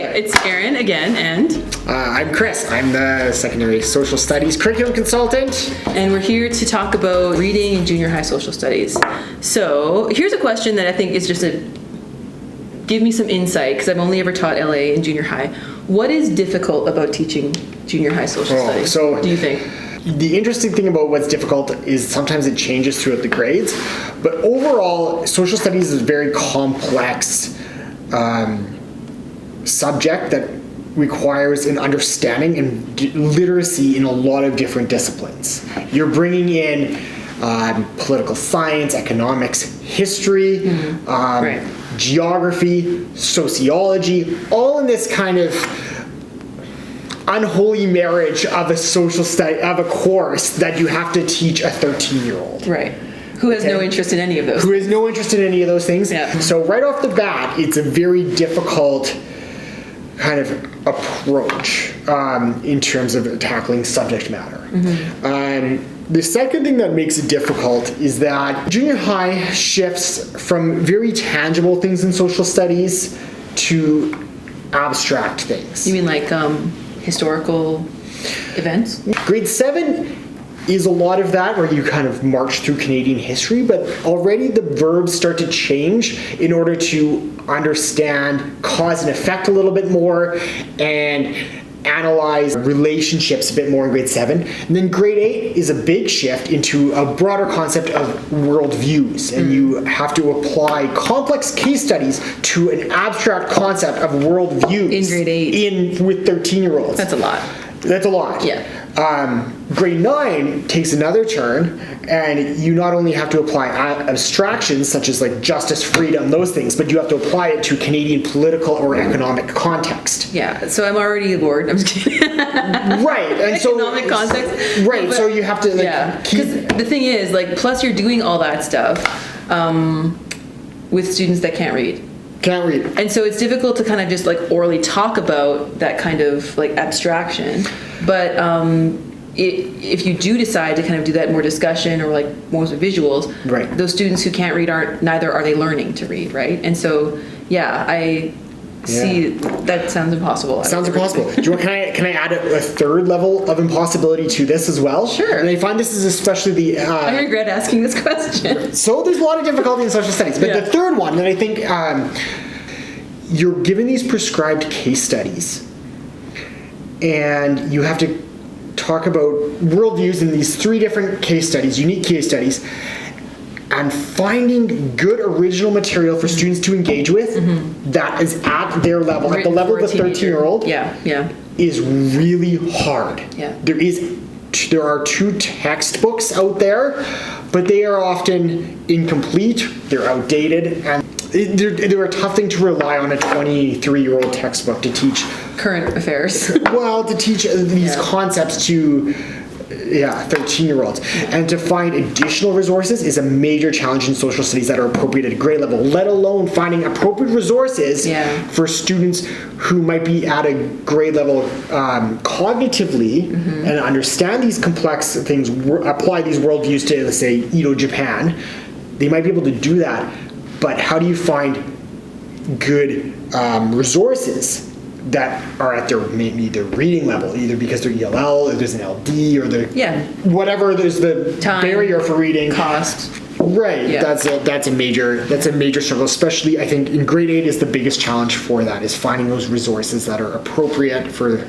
It's Erin again, and I'm Chris. I'm the secondary social studies curriculum consultant. And we're here to talk about reading in junior high social studies. So here's a question that I think is just give me some insight, because I've only ever taught LA in junior high. What is difficult about teaching junior high social studies, do you think? The interesting thing about what's difficult is sometimes it changes throughout the grades, but overall, social studies is a very complex subject that requires an understanding and literacy in a lot of different disciplines. You're bringing in political science, economics, history, geography, sociology, all in this kind of unholy marriage of a social study, of a course that you have to teach a 13-year-old. Right. Who has no interest in any of those. Who has no interest in any of those things. Yeah. So right off the bat, it's a very difficult kind of approach in terms of tackling subject matter. The second thing that makes it difficult is that junior high shifts from very tangible things in social studies to abstract things. You mean like historical events? Grade 7 is a lot of that, where you kind of march through Canadian history, but already the verbs start to change in order to understand cause and effect a little bit more and analyze relationships a bit more in grade 7. And then grade 8 is a big shift into a broader concept of worldviews, and you have to apply complex case studies to an abstract concept of worldviews in grade 8 with 13-year-olds. That's a lot. That's a lot. Yeah. Grade 9 takes another turn, and you not only have to apply abstractions such as like justice, freedom, those things, but you have to apply it to Canadian political or economic context. Yeah, so I'm already bored. I'm just kidding. Right, and economic context. Right, but, so you have to because the thing is, plus you're doing all that stuff with students that can't read. Can't read. And so it's difficult to kind of just orally talk about that kind of abstraction. But if you do decide to kind of do that more discussion or more visuals, right, those students who can't read neither are they learning to read, right? And so I see that sounds impossible. Sounds impossible. Do you want, can I add a third level of impossibility to this as well? Sure. And I find this is especially I regret asking this question. So there's a lot of difficulty in social studies, but the third one that I think you're given these prescribed case studies, and you have to talk about worldviews in these 3 different case studies, unique case studies, and finding good original material for students to engage with that is at their level, at the level of the 13-year-old, is really hard. Yeah. There are 2 textbooks out there, but they are often incomplete, they're outdated, and they're a tough thing to rely on a 23-year-old textbook to teach current affairs. Well, to teach these concepts to 13-year-olds. And to find additional resources is a major challenge in social studies that are appropriate at grade level, let alone finding appropriate resources for students who might be at a grade level cognitively and understand these complex things, apply these worldviews to, let's say, Japan. They might be able to do that, but how do you find good resources that are at their reading level, either because they're ELL, or there's an LD, or whatever, there's the time, barrier for reading, cost. Right. Yeah. That's a major struggle, especially I think in grade 8 is the biggest challenge for that, is finding those resources that are appropriate for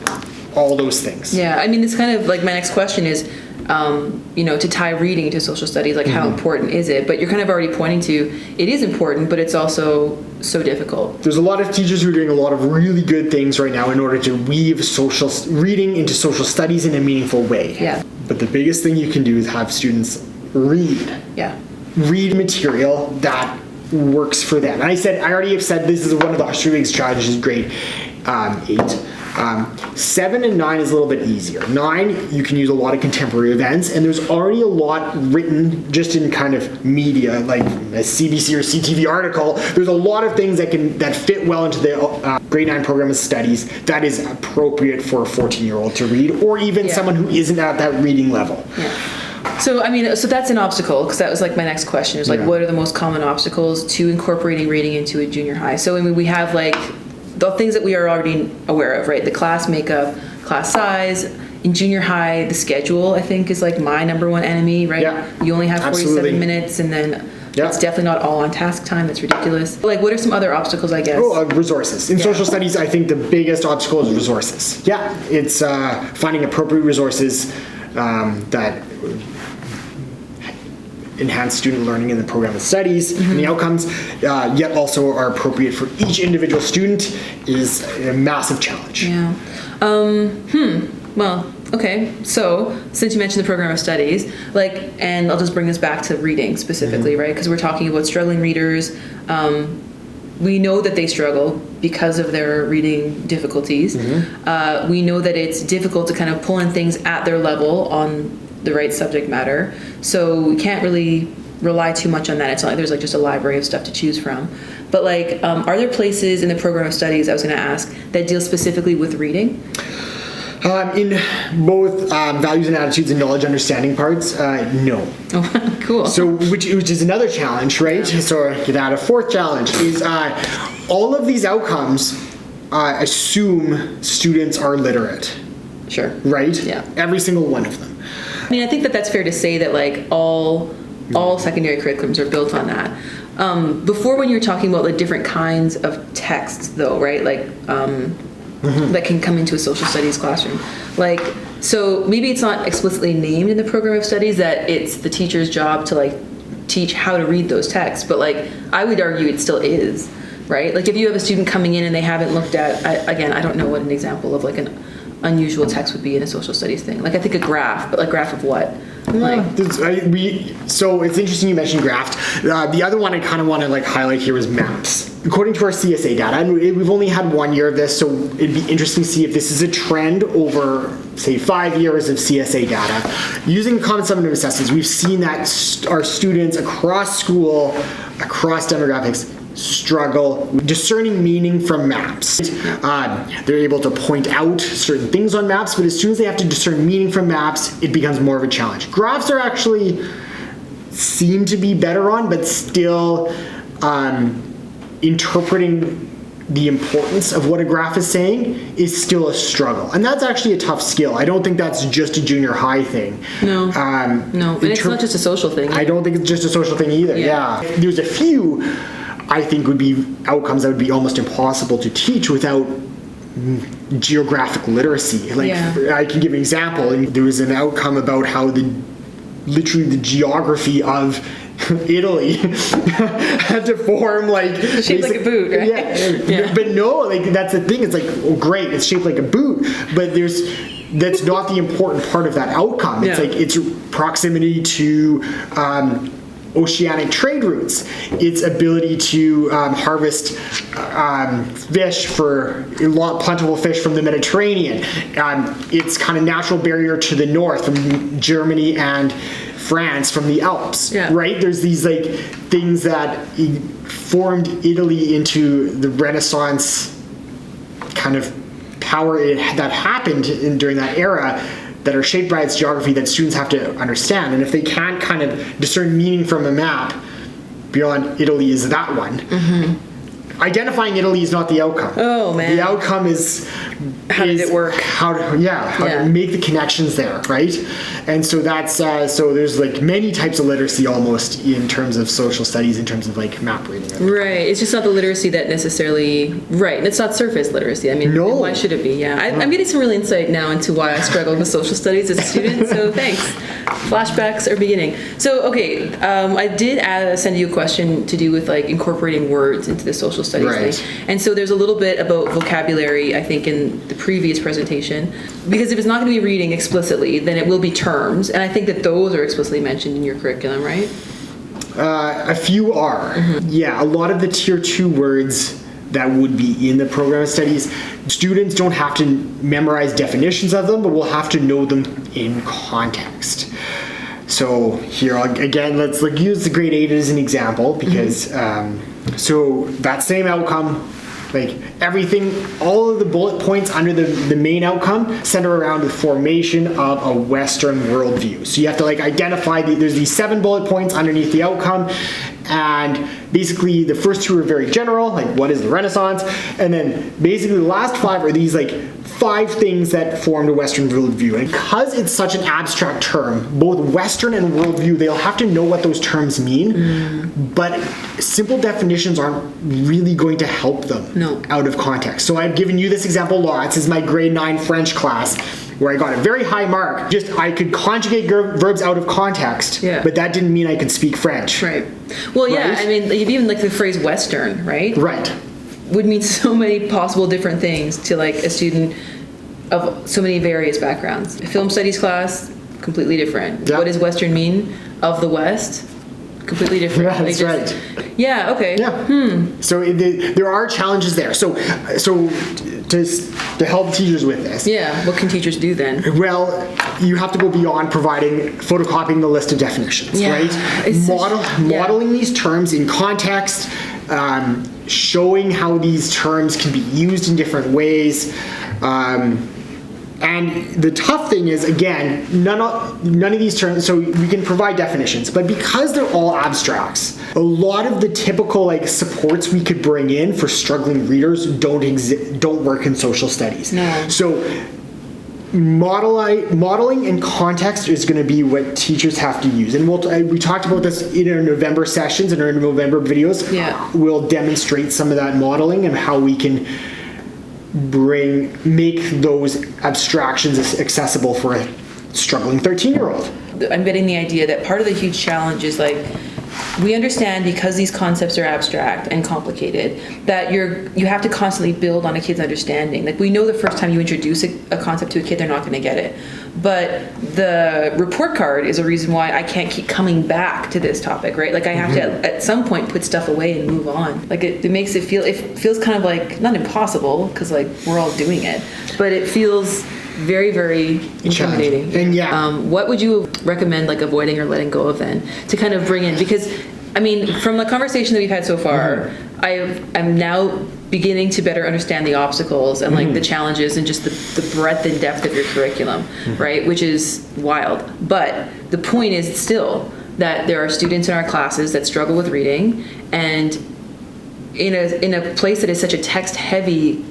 all those things. Yeah, I mean, it's kind of my next question is, to tie reading to social studies, how important is it? But you're kind of already pointing to it is important, but it's also so difficult. There's a lot of teachers who are doing a lot of really good things right now in order to weave social reading into social studies in a meaningful way. Yeah. But the biggest thing you can do is have students read. Yeah. Read material that works for them. And I already have said this is one of the Australian strategies, grade 8. 7 and 9 is a little bit easier. 9, you can use a lot of contemporary events, and there's already a lot written just in kind of media, like a CBC or CTV article. There's a lot of things that fit well into the grade 9 program of studies that is appropriate for a 14-year-old to read, or even someone who isn't at that reading level. Yeah. So that's an obstacle, because that was my next question. Is what are the most common obstacles to incorporating reading into a junior high? So we have the things that we are already aware of, right? The class makeup, class size. In junior high, the schedule, I think, is like my number one enemy, right? Yeah, you only have 47 absolutely. minutes, and then Yeah. it's definitely not all on task time. That's ridiculous. Like, what are some other obstacles, I guess? Oh, resources. In social studies, I think the biggest obstacle is resources. Yeah, it's finding appropriate resources that enhance student learning in the program of studies and the outcomes, yet also are appropriate for each individual student is a massive challenge. Yeah. Well, okay. So, since you mentioned the program of studies, like, and I'll just bring this back to reading specifically, right? Because we're talking about struggling readers. We know that they struggle because of their reading difficulties. We know that it's difficult to kind of pull in things at their level on the right subject matter. So we can't really rely too much on that. It's not like there's like just a library of stuff to choose from. But like, are there places in the program of studies, I was going to ask, that deal specifically with reading? In both values and attitudes and knowledge understanding parts, no. Oh, cool. So, which is another challenge, right? So, get out a fourth challenge is all of these outcomes assume students are literate, Sure. right? Yeah. Every single one of them. I mean, I think that that's fair to say that like all secondary curriculums are built on that. Before, when you were talking about the different kinds of texts, though, right? Like that can come into a social studies classroom. Like, so maybe it's not explicitly named in the program of studies that it's the teacher's job to like teach how to read those texts, but like I would argue it still is, right? Like if you have a student coming in and they haven't looked at, again, I don't know what an example of like an unusual text would be in a social studies thing. Like I think a graph, but like graph of what? Like, So it's interesting you mentioned graph. The other one I kind of want to like highlight here is maps. According to our CSA data, and we've only had 1 year of this, so it'd be interesting to see if this is a trend over, say, 5 years of CSA data. Using common summative assessments, we've seen that our students across school, across demographics, struggle discerning meaning from maps. They're able to point out certain things on maps, but as soon as they have to discern meaning from maps, it becomes more of a challenge. Graphs are actually seem to be better on, but still interpreting the importance of what a graph is saying is still a struggle. And that's actually a tough skill. I don't think that's just a junior high thing. No, and it's not just a social thing. I don't think it's just a social thing either, yeah. There's a few I think would be outcomes that would be almost impossible to teach without geographic literacy. Like I can give an example. There was an outcome about how literally the geography of Italy had to form like shaped like a boot, right? Yeah. But no, like that's the thing. It's like, oh, great, it's shaped like a boot, but that's not the important part of that outcome. It's like its proximity to oceanic trade routes, its ability to harvest fish plentiful fish from the Mediterranean, its kind of natural barrier to the north from Germany and France from the Alps, right? There's these like things that formed Italy into the Renaissance kind of power that happened during that era, that are shaped by its geography that students have to understand. And if they can't kind of discern meaning from a map beyond Italy is that one. Identifying Italy is not the outcome. Oh man. The outcome is how did it work? How to make the connections there, right? And so that's so there's like many types of literacy almost in terms of social studies, in terms of like map reading. Right. It's just not the literacy that necessarily. Right. It's not surface literacy. I mean, why should it be? Yeah. I'm getting some real insight now into why I struggled with social studies as a student. So thanks. Flashbacks are beginning. So okay, I did send you a question to do with like incorporating words into the social studies thing. And so there's a little bit about vocabulary, I think, in the previous presentation, because if it's not going to be reading explicitly, then it will be terms, and I think that those are explicitly mentioned in your curriculum, right? A few are. Yeah, a lot of the tier 2 words that would be in the program of studies, students don't have to memorize definitions of them, but will have to know them in context. So here again, let's use the grade 8 as an example, because so that same outcome, like everything, all of the bullet points under the main outcome center around the formation of a Western worldview. So you have to like identify there's these 7 bullet points underneath the outcome, And basically the first two are very general, like what is the Renaissance? And then basically the last five are these like 5 things that formed a Western worldview. And because it's such an abstract term, both Western and worldview, they'll have to know what those terms mean, but simple definitions aren't really going to help them out of context. So I've given you this example lots. This is my grade 9 French class, where I got a very high mark. Just I could conjugate verbs out of context, but that didn't mean I could speak French. Right. Well, yeah, I mean, even like the phrase Western, right? Right. Would mean so many possible different things to like a student of so many various backgrounds. A film studies class, completely different. What does Western mean? Of the West, completely different. Yeah, that's right. Yeah, okay. Yeah. So there are challenges there. So to help teachers with this. Yeah, what can teachers do then? Well, you have to go beyond photocopying the list of definitions, right? Modeling these terms in context, showing how these terms can be used in different ways. And the tough thing is, again, none of these terms, so we can provide definitions, but because they're all abstracts, a lot of the typical like supports we could bring in for struggling readers don't work in social studies. No. So modeling and context is going to be what teachers have to use. And we talked about this in our November sessions, in our November videos. Yeah. We'll demonstrate some of that modeling and how we can make those abstractions accessible for a struggling 13-year-old. I'm getting the idea that part of the huge challenge is like, we understand because these concepts are abstract and complicated that you have to constantly build on a kid's understanding. Like we know the first time you introduce a concept to a kid, they're not going to get it. But the report card is a reason why I can't keep coming back to this topic, right? Like I have to at some point put stuff away and move on. Like it makes it feels kind of like not impossible because like we're all doing it, but it feels very, very intimidating. And what would you recommend like avoiding or letting go of then to kind of bring in? Because I mean, from the conversation that we've had so far, I'm now beginning to better understand the obstacles and like the challenges and just the breadth and depth of your curriculum, right? Which is wild. But the point is still that there are students in our classes that struggle with reading, and in a place that is such a text-heavy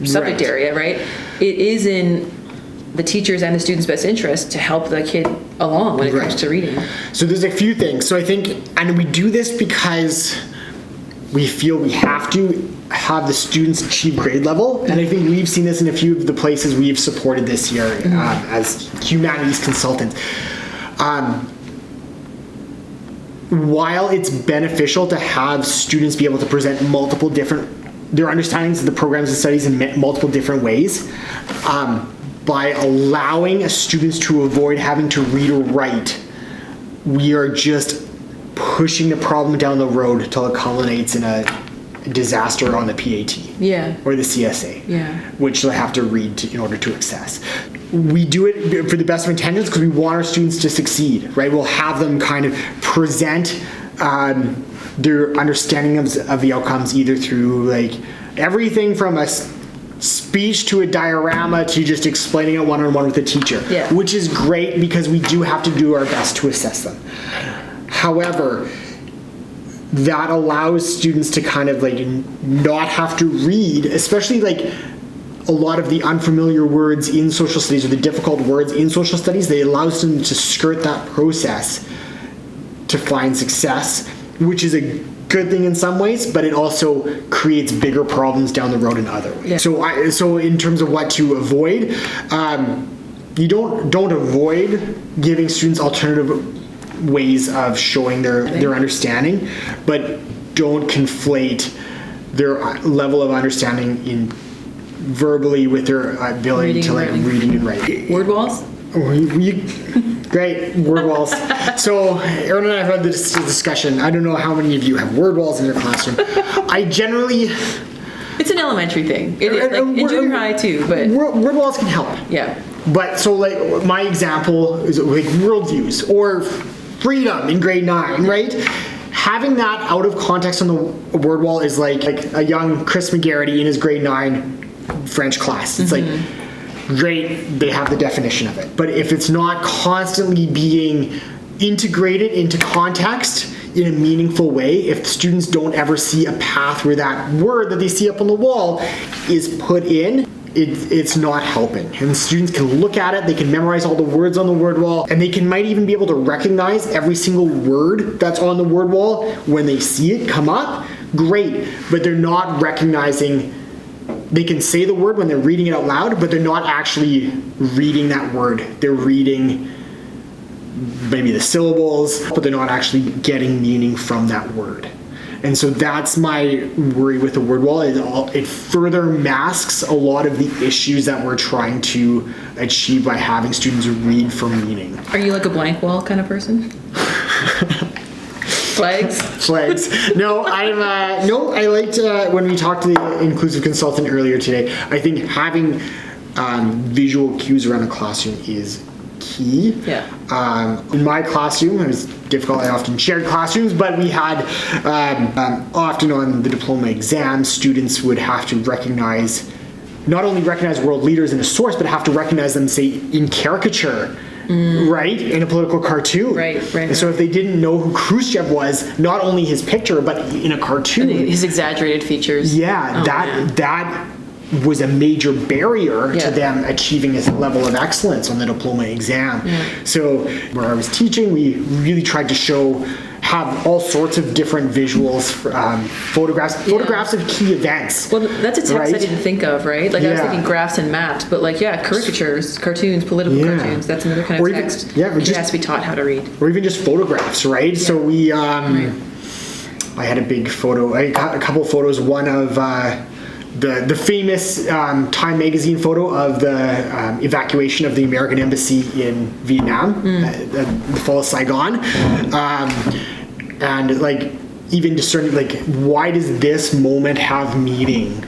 subject area, right? It is in the teachers and the students' best interest to help the kid along when it comes to reading. So there's a few things. So I think, and we do this because we feel we have to have the students achieve grade level. And I think we've seen this in a few of the places we've supported this year as humanities consultants. While it's beneficial to have students be able to present their understandings of the programs and studies in multiple different ways, by allowing students to avoid having to read or write, we are just pushing the problem down the road until it culminates in a disaster on the PAT or the CSA, which they'll have to read in order to access. We do it for the best of intentions because we want our students to succeed, right? We'll have them kind of present their understanding of the outcomes either through like everything from a speech to a diorama to just explaining it one-on-one with the teacher, which is great because we do have to do our best to assess them. However, that allows students to kind of like not have to read, especially like a lot of the unfamiliar words in social studies or the difficult words in social studies. They allow them to skirt that process to find success, which is a good thing in some ways, but it also creates bigger problems down the road in other ways. So in terms of what to avoid, you don't avoid giving students alternative ways of showing their understanding, but don't conflate their level of understanding in verbally with their ability to like reading and writing. Word walls? Great, word walls. So Erin and I have had this discussion. I don't know how many of you have word walls in your classroom. I generally... It's an elementary thing. It is, like, in junior high too, but... Word walls can help. Yeah. But so like my example is like worldviews or freedom in grade 9, right? Having that out of context on the word wall is like a young Chris McGarity in his grade 9 French class. It's like... great, they have the definition of it. But if it's not constantly being integrated into context, in a meaningful way, if students don't ever see a path where that word that they see up on the wall is put in, it's not helping. And students can look at it, they can memorize all the words on the word wall, and they might even be able to recognize every single word that's on the word wall when they see it come up. Great, but they're not recognizing. They can say the word when they're reading it out loud, but they're not actually reading that word. They're reading maybe the syllables, but they're not actually getting meaning from that word. And so that's my worry with the word wall. It further masks a lot of the issues that we're trying to achieve by having students read for meaning. Are you like a blank wall kind of person? Flags? No, I liked when we talked to the inclusive consultant earlier today. I think having visual cues around a classroom is key. Yeah. In my classroom, it was difficult. I often shared classrooms, but we had often on the diploma exam, students would have to not only recognize world leaders in a source, but have to recognize them, say, in caricature. Right? In a political cartoon. Right. And so if they didn't know who Khrushchev was, not only his picture, but in a cartoon. And his exaggerated features. Yeah, that was a major barrier to them achieving a level of excellence on the diploma exam. Yeah. So where I was teaching, we really tried to have all sorts of different visuals, photographs of key events. Well, that's a text I didn't think of, right? Like I was thinking graphs and maps, but like, caricatures, cartoons, political cartoons, that's another kind of text. It has to be taught how to read. Or even just photographs, right? Yeah. So we, I had a big photo, I got a couple of photos, one of the famous Time magazine photo of the evacuation of the American embassy in Vietnam, the fall of Saigon, and like even discerning like why does this moment have meaning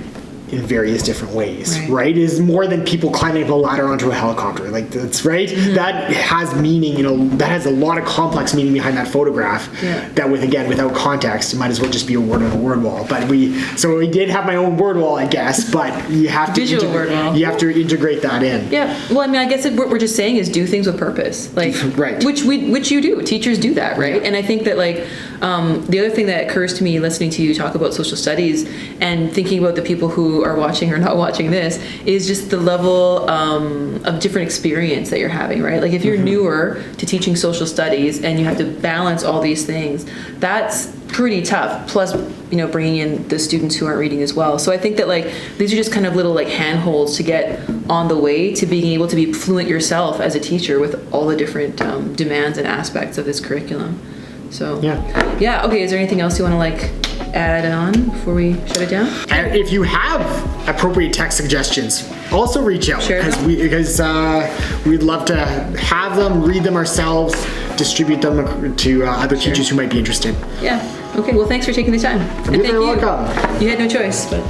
in various different ways, right? Is more than people climbing up a ladder onto a helicopter. Like that's right. Mm-hmm. That has meaning, that has a lot of complex meaning behind that photograph. Yeah. That without context, it might as well just be a word on a word wall. But we did have my own word wall, I guess. But you have to word wall. You have to integrate that in. Yeah. Well, I mean, I guess what we're just saying is do things with purpose, like right. Which you do. Teachers do that, right? Yeah. And I think that the other thing that occurs to me listening to you talk about social studies and thinking about the people who are watching or not watching this is just the level of different experience that you're having, right? Like if you're newer to teaching social studies and you have to balance all these things, that's pretty tough. Plus, bringing in the students who aren't reading as well. So I think that these are just kind of little handholds to get on the way to being able to be fluent yourself as a teacher with all the different demands and aspects of this curriculum. So yeah. Okay. Is there anything else you want to add on before we shut it down? And if you have appropriate text suggestions, also reach out because we'd love to have them, read them ourselves, distribute them to other teachers who might be interested. Yeah. Okay. Well, thanks for taking the time. You're welcome. You had no choice, but.